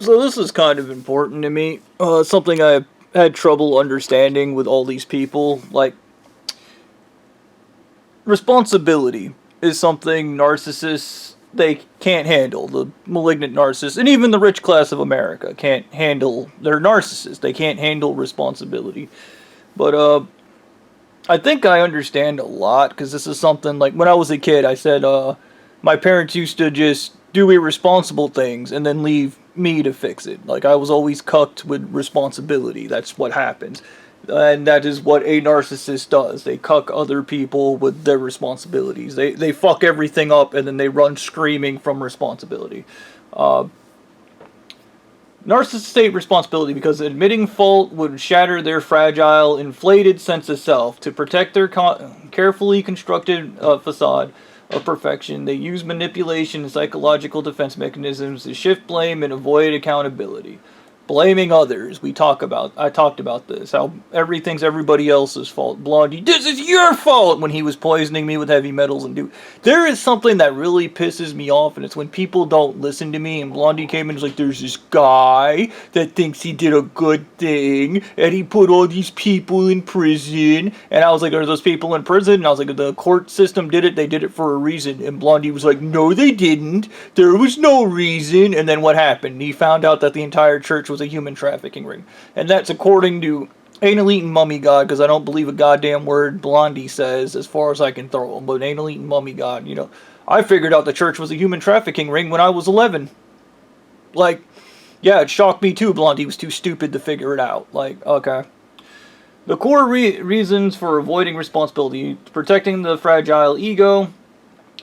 So this is kind of important to me. Something I had trouble understanding with all these people. Like, responsibility is something narcissists they can't handle. The malignant narcissists, and even the rich class of America can't handle. They're narcissists. They can't handle responsibility. But I think I understand a lot because this is something like when I was a kid. I said my parents used to just do irresponsible things and then leave me to fix it. Like I was always cucked with responsibility. That's what happens. And that is what a narcissist does. They cuck other people with their responsibilities. They fuck everything up and then they run screaming from responsibility. Uh, Narcissists take responsibility because admitting fault would shatter their fragile, inflated sense of self. To protect their carefully constructed facade of perfection, they use manipulation and psychological defense mechanisms to shift blame and avoid accountability. Blaming others. I talked about this. How everything's everybody else's fault. Blondie, this is your fault when he was poisoning me with heavy metals and dude. There is something that really pisses me off, and it's when people don't listen to me. And Blondie came in and was like, "There's this guy that thinks he did a good thing, and he put all these people in prison." And I was like, "Are those people in prison?" And I was like, "The court system did it. They did it for a reason." And Blondie was like, "No, they didn't. There was no reason." And then what happened? He found out that the entire church was a human trafficking ring. And that's according to anal eating mummy god, because I don't believe a goddamn word Blondie says as far as I can throw him. But anal eating mummy god, I figured out the church was a human trafficking ring when I was 11. Like, yeah, it shocked me too. Blondie was too stupid to figure it out. Like, okay. The core reasons for avoiding responsibility: protecting the fragile ego.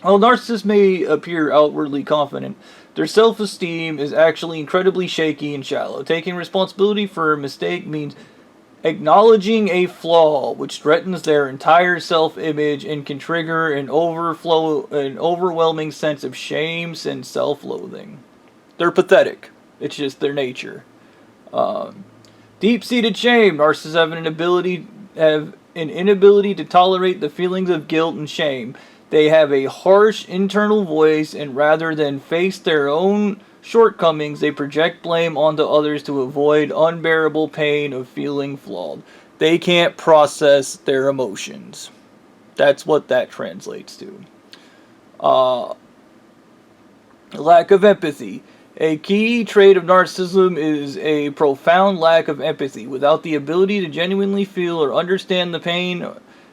While narcissists may appear outwardly confident, their self-esteem is actually incredibly shaky and shallow. Taking responsibility for a mistake means acknowledging a flaw, which threatens their entire self-image and can trigger an overwhelming sense of shame and self-loathing. They're pathetic. It's just their nature. Deep-seated shame. Narcissists have an inability to tolerate the feelings of guilt and shame. They have a harsh internal voice, and rather than face their own shortcomings, they project blame onto others to avoid unbearable pain of feeling flawed. They can't process their emotions. That's what that translates to. Lack of empathy. A key trait of narcissism is a profound lack of empathy. Without the ability to genuinely feel or understand the pain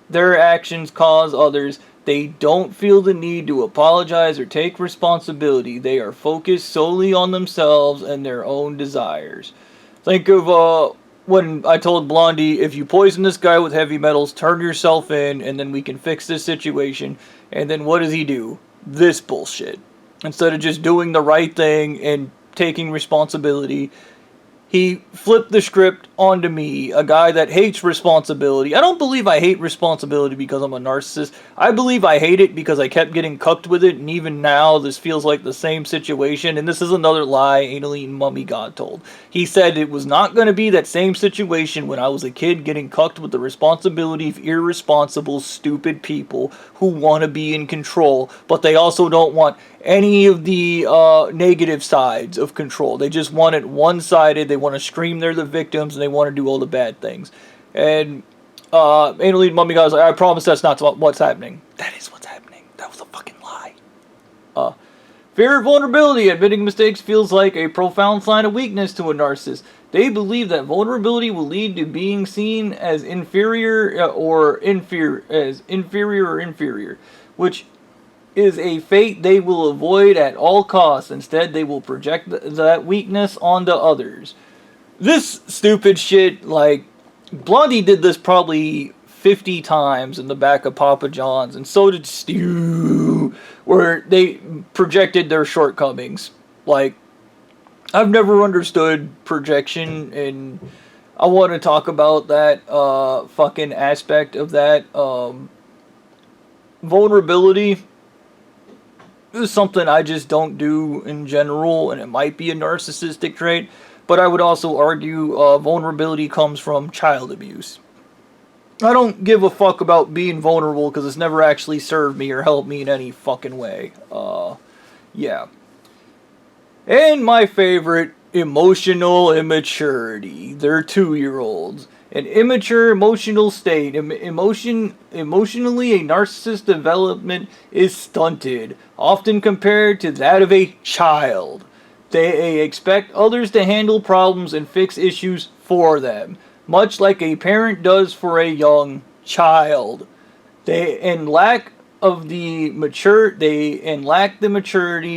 their actions cause others, they don't feel the need to apologize or take responsibility. They are focused solely on themselves and their own desires. Think of when I told Blondie, if you poison this guy with heavy metals, turn yourself in, and then we can fix this situation. And then what does he do? This bullshit. Instead of just doing the right thing and taking responsibility, he flipped the script onto me, a guy that hates responsibility. I don't believe I hate responsibility because I'm a narcissist. I believe I hate it because I kept getting cucked with it, and even now this feels like the same situation. And this is another lie anal eating mummy god told. He said it was not going to be that same situation when I was a kid getting cucked with the responsibility of irresponsible, stupid people who want to be in control, but they also don't want any of the negative sides of control. They just want it one-sided. They want to scream they're the victims, and they want to do all the bad things. And anal eating mummy guy's like, I promise that's not what's happening. That is what's happening. That was a fucking lie. Fear of vulnerability. Admitting mistakes feels like a profound sign of weakness to a narcissist. They believe that vulnerability will lead to being seen as inferior, which is a fate they will avoid at all costs. Instead, they will project that weakness onto others. This stupid shit, like, Blondie did this probably 50 times in the back of Papa John's, and so did Stu, where they projected their shortcomings. Like, I've never understood projection, and I want to talk about that fucking aspect of that. Vulnerability is something I just don't do in general, and it might be a narcissistic trait, but I would also argue vulnerability comes from child abuse. I don't give a fuck about being vulnerable because it's never actually served me or helped me in any fucking way. Yeah. And my favorite emotional immaturity. They're 2-year-olds. An immature emotional state, emotionally, a narcissist development is stunted, often compared to that of a child. They expect others to handle problems and fix issues for them, much like a parent does for a young child. They lack the maturity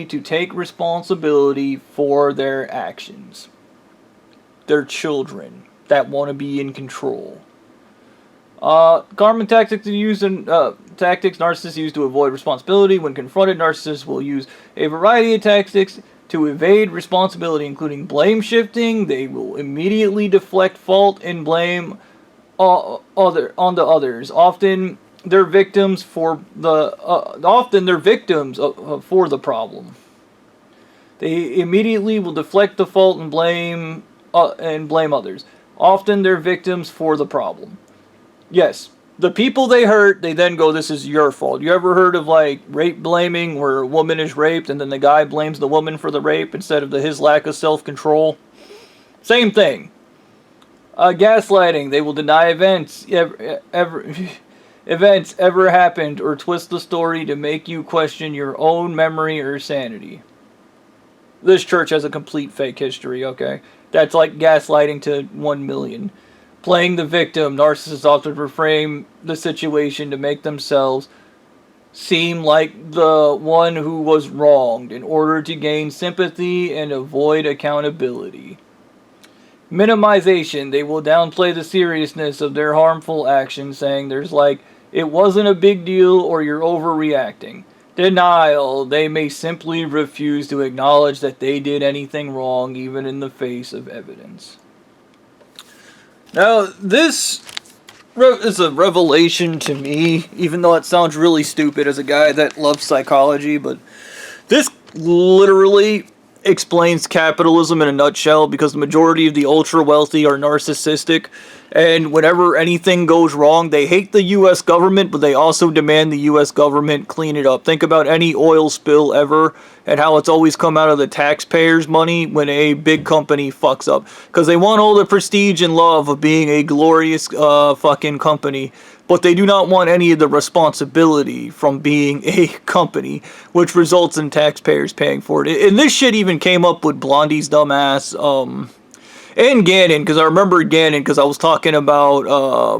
to take responsibility for their actions. They're children that want to be in control. Common tactics narcissists use to avoid responsibility. When confronted, narcissists will use a variety of tactics to evade responsibility, including blame shifting. They will immediately deflect fault and blame onto others. Often they're victims for the problem. They immediately will deflect the fault and blame others. Often they're victims for the problem. Yes, the people they hurt, they then go, this is your fault. You ever heard of like rape blaming, where a woman is raped and then the guy blames the woman for the rape instead of his lack of self-control? Same thing. Gaslighting, they will deny events ever happened or twist the story to make you question your own memory or sanity. This church has a complete fake history, okay? That's like gaslighting to 1 million. Playing the victim, narcissists often reframe the situation to make themselves seem like the one who was wronged in order to gain sympathy and avoid accountability. Minimization, they will downplay the seriousness of their harmful actions, saying there's like, it wasn't a big deal or you're overreacting. Denial, they may simply refuse to acknowledge that they did anything wrong, even in the face of evidence. Now, this is a revelation to me, even though it sounds really stupid as a guy that loves psychology, but this literally explains capitalism in a nutshell, because the majority of the ultra wealthy are narcissistic, and whenever anything goes wrong, they hate the U.S. government, but they also demand the U.S. government clean it up. Think about any oil spill ever, and how it's always come out of the taxpayers' money when a big company fucks up. Because they want all the prestige and love of being a glorious fucking company, but they do not want any of the responsibility from being a company, which results in taxpayers paying for it. And this shit even came up with Blondie's dumbass, and Gannon, because I remember Gannon, because I was talking about,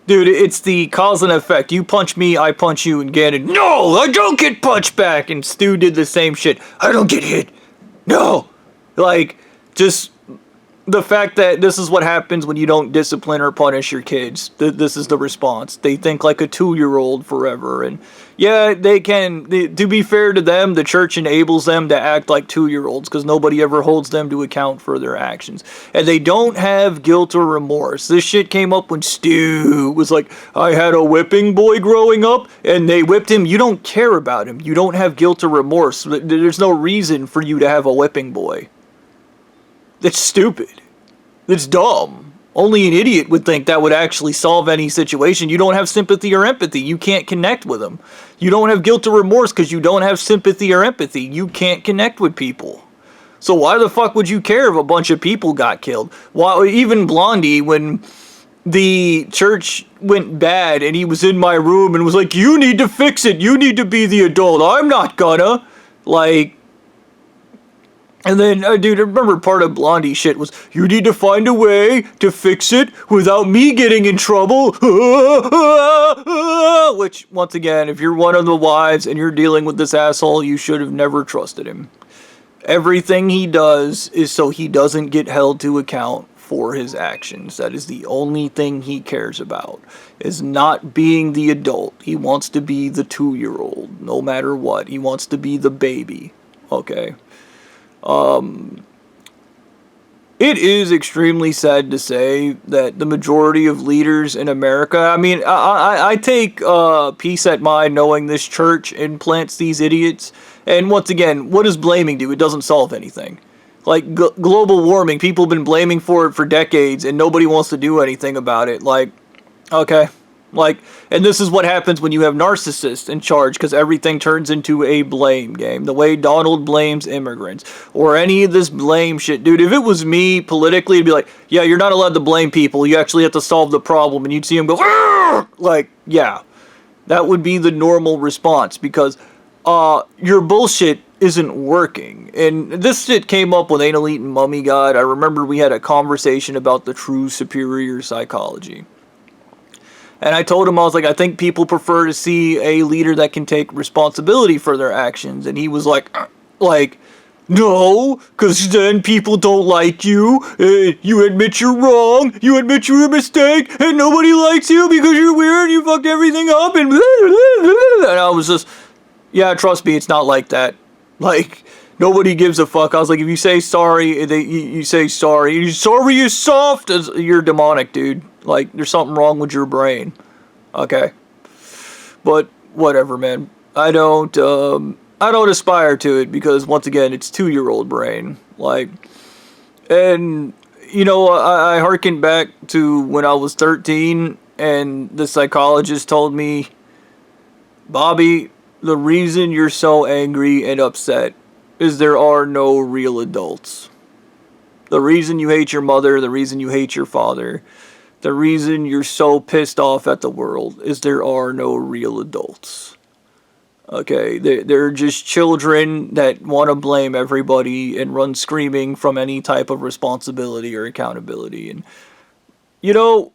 dude, it's the cause and effect. You punch me, I punch you, and Gannon, no, I don't get punched back. And Stu did the same shit. I don't get hit. No. Like, just the fact that this is what happens when you don't discipline or punish your kids. This is the response. They think like a 2-year-old forever. And yeah, they can. To be fair to them, the church enables them to act like 2-year-olds because nobody ever holds them to account for their actions. And they don't have guilt or remorse. This shit came up when Stu was like, I had a whipping boy growing up and they whipped him. You don't care about him. You don't have guilt or remorse. There's no reason for you to have a whipping boy. That's stupid. That's dumb. Only an idiot would think that would actually solve any situation. You don't have sympathy or empathy. You can't connect with them. You don't have guilt or remorse because you don't have sympathy or empathy. You can't connect with people. So why the fuck would you care if a bunch of people got killed? Why, even Blondie, when the church went bad and he was in my room and was like, you need to fix it. You need to be the adult. I'm not gonna. Like, and then, dude, I remember part of Blondie shit was, you need to find a way to fix it without me getting in trouble. Which, once again, if you're one of the wives and you're dealing with this asshole, you should have never trusted him. Everything he does is so he doesn't get held to account for his actions. That is the only thing he cares about, is not being the adult. He wants to be the 2-year-old, no matter what. He wants to be the baby, okay? It is extremely sad to say that the majority of leaders in America, I mean, I take peace at mind knowing this church implants these idiots. And once again, what does blaming do? It doesn't solve anything. Like, global warming, people have been blaming for it for decades, and nobody wants to do anything about it. Like, okay, Like, and this is what happens when you have narcissists in charge, because everything turns into a blame game. The way Donald blames immigrants, or any of this blame shit. Dude, if it was me politically, it'd be like, yeah, you're not allowed to blame people. You actually have to solve the problem. And you'd see him go, "Argh!" Like, yeah. That would be the normal response, because your bullshit isn't working. And this shit came up with Anal Eating Mummy God. I remember we had a conversation about the true superior psychology. And I told him, I was like, I think people prefer to see a leader that can take responsibility for their actions. And he was like, no, because then people don't like you. You admit you're wrong. You admit you're a mistake. And nobody likes you because you're weird. You fucked everything up. And I was just, yeah, trust me, it's not like that. Like, nobody gives a fuck. I was like, if you say sorry, you say sorry. Sorry is soft. You're demonic, dude. Like, there's something wrong with your brain. Okay. But, whatever, man. I don't aspire to it, because, once again, it's 2-year-old brain. Like, and, you know, I harken back to when I was 13, and the psychologist told me, Bobby, the reason you're so angry and upset is there are no real adults. The reason you hate your mother, the reason you hate your father, the reason you're so pissed off at the world is there are no real adults. Okay, they're just children that want to blame everybody and run screaming from any type of responsibility or accountability. And, you know,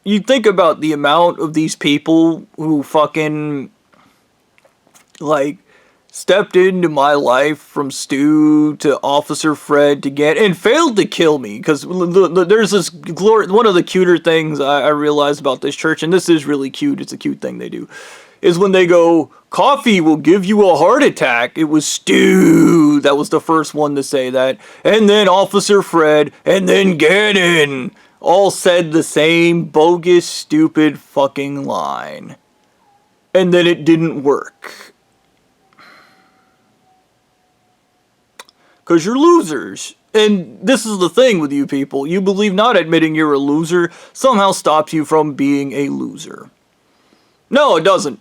you think about the amount of these people who fucking, like, stepped into my life, from Stu to Officer Fred to get, and failed to kill me, because there's this one of the cuter things I realized about this church, and this is really cute, it's a cute thing they do, is when they go, coffee will give you a heart attack. It was Stu that was the first one to say that, and then Officer Fred, and then Gannon, all said the same bogus, stupid fucking line. And then it didn't work. Because you're losers. And this is the thing with you people. You believe not admitting you're a loser somehow stops you from being a loser. No, it doesn't.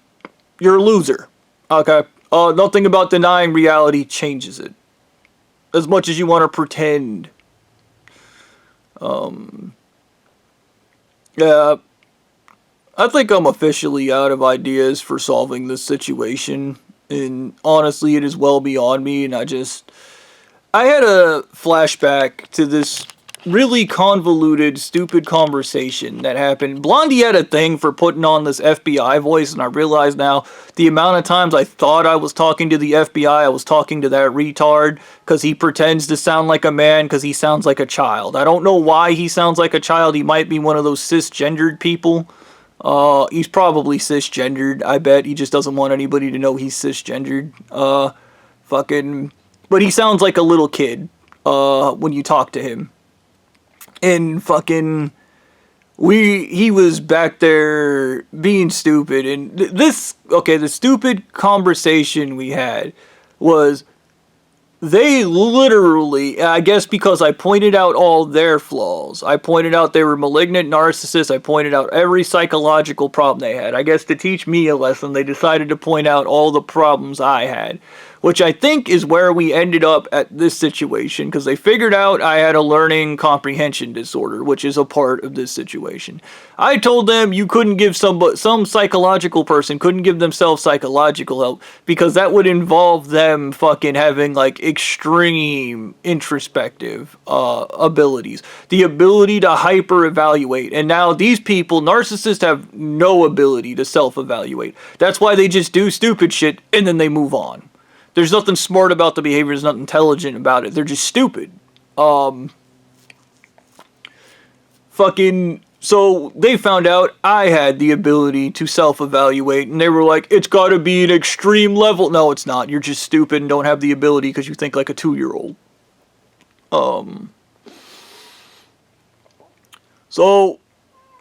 You're a loser. Okay? Nothing about denying reality changes it. As much as you want to pretend. Yeah. I think I'm officially out of ideas for solving this situation. And honestly, it is well beyond me, and I had a flashback to this really convoluted, stupid conversation that happened. Blondie had a thing for putting on this FBI voice, and I realize now the amount of times I thought I was talking to the FBI, I was talking to that retard, because he pretends to sound like a man because he sounds like a child. I don't know why he sounds like a child. He might be one of those cisgendered people. He's probably cisgendered, I bet. He just doesn't want anybody to know he's cisgendered. But he sounds like a little kid, when you talk to him. And he was back there being stupid. And the stupid conversation we had was, they literally, I guess because I pointed out all their flaws, I pointed out they were malignant narcissists, I pointed out every psychological problem they had. I guess to teach me a lesson, they decided to point out all the problems I had. Which I think is where we ended up at this situation, because they figured out I had a learning comprehension disorder, which is a part of this situation. I told them you couldn't give some psychological person couldn't give themselves psychological help, because that would involve them fucking having like extreme introspective abilities. The ability to hyper-evaluate. And now these people, narcissists, have no ability to self-evaluate. That's why they just do stupid shit and then they move on. There's nothing smart about the behavior. There's nothing intelligent about it. They're just stupid. So they found out I had the ability to self-evaluate, and they were like, it's gotta be an extreme level. No, it's not. You're just stupid and don't have the ability because you think like a 2-year-old. So,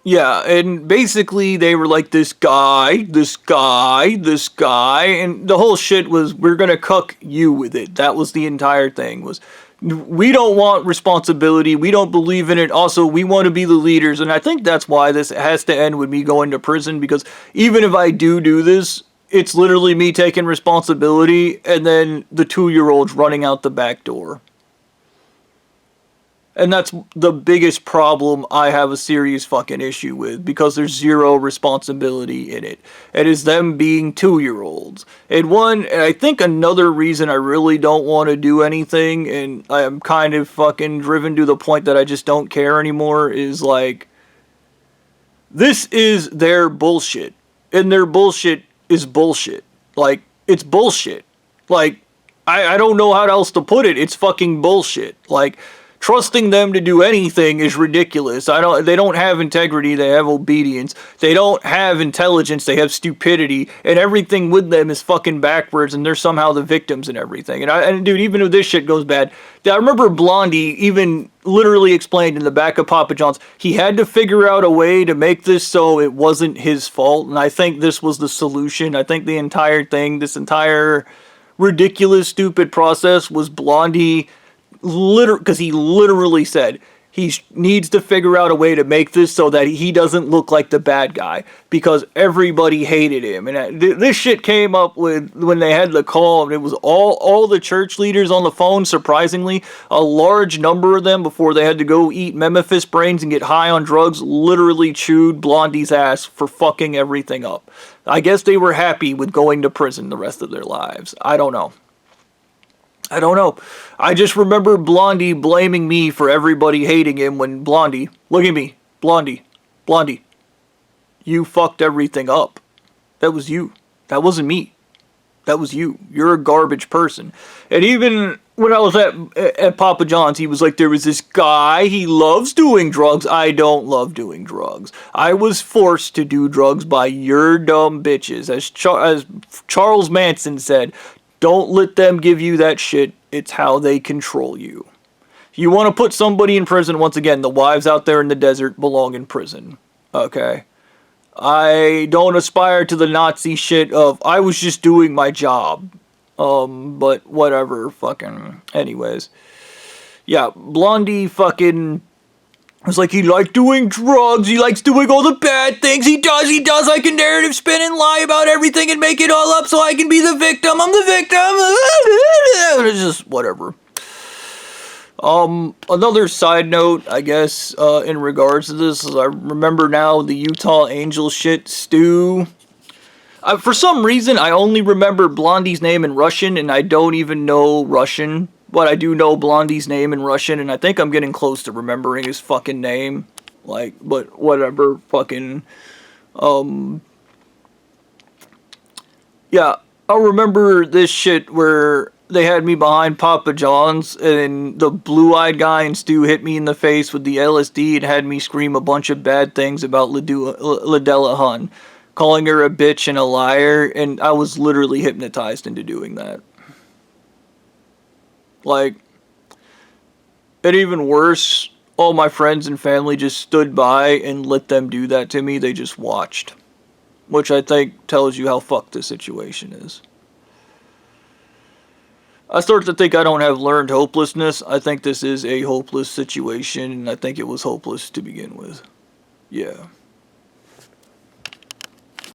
yeah, and basically they were like, this guy, and the whole shit was, we're gonna cuck you with it. That was the entire thing, was, We don't want responsibility. We don't believe in it. Also, we want to be the leaders. And I think that's why this has to end with me going to prison, because even if I do this, it's literally me taking responsibility and then the 2-year-old's running out the back door. And that's the biggest problem I have a serious fucking issue with, because there's zero responsibility in it. It is them being 2-year-olds. And I think another reason I really don't want to do anything, and I am kind of fucking driven to the point that I just don't care anymore, is like, this is their bullshit. And their bullshit is bullshit. Like, it's bullshit. Like, I don't know how else to put it. It's fucking bullshit. Like, trusting them to do anything is ridiculous. They don't have integrity, they have obedience. They don't have intelligence, they have stupidity. And everything with them is fucking backwards, and they're somehow the victims and everything. And dude, even if this shit goes bad, I remember Blondie even literally explained in the back of Papa John's, he had to figure out a way to make this so it wasn't his fault. And I think this was the solution. I think the entire thing, this entire ridiculous, stupid process was Blondie, because he literally said he needs to figure out a way to make this so that he doesn't look like the bad guy, because everybody hated him. And this shit came up with when they had the call, and it was all the church leaders on the phone. Surprisingly, a large number of them, before they had to go eat Memphis brains and get high on drugs, literally chewed Blondie's ass for fucking everything up. I guess they were happy with going to prison the rest of their lives. I don't know. I just remember Blondie blaming me for everybody hating him when Blondie, look at me, Blondie, you fucked everything up. That was you. That wasn't me. That was you. You're a garbage person. And even when I was at Papa John's, he was like, there was this guy, he loves doing drugs. I don't love doing drugs. I was forced to do drugs by your dumb bitches. As Charles Manson said, don't let them give you that shit. It's how they control you. If you want to put somebody in prison, once again, the wives out there in the desert belong in prison. Okay? I don't aspire to the Nazi shit of, I was just doing my job. But whatever, fucking, anyways. Yeah, Blondie fucking was like, he likes doing drugs, he likes doing all the bad things, he does like a narrative spin and lie about everything and make it all up so I can be the victim, I'm the victim, it's just whatever. Another side note, I guess, in regards to this, is I remember now the Utah Angel shit, Stu. For some reason, I only remember Blondie's name in Russian, and I don't even know Russian. But I do know Blondie's name in Russian, and I think I'm getting close to remembering his fucking name. Like, but whatever, fucking, yeah, I remember this shit where they had me behind Papa John's, and the blue-eyed guy and Stu hit me in the face with the LSD and had me scream a bunch of bad things about Ladella Hun, calling her a bitch and a liar, and I was literally hypnotized into doing that. Like, and even worse, all my friends and family just stood by and let them do that to me. They just watched. Which I think tells you how fucked this situation is. I start to think I don't have learned hopelessness. I think this is a hopeless situation, and I think it was hopeless to begin with. Yeah.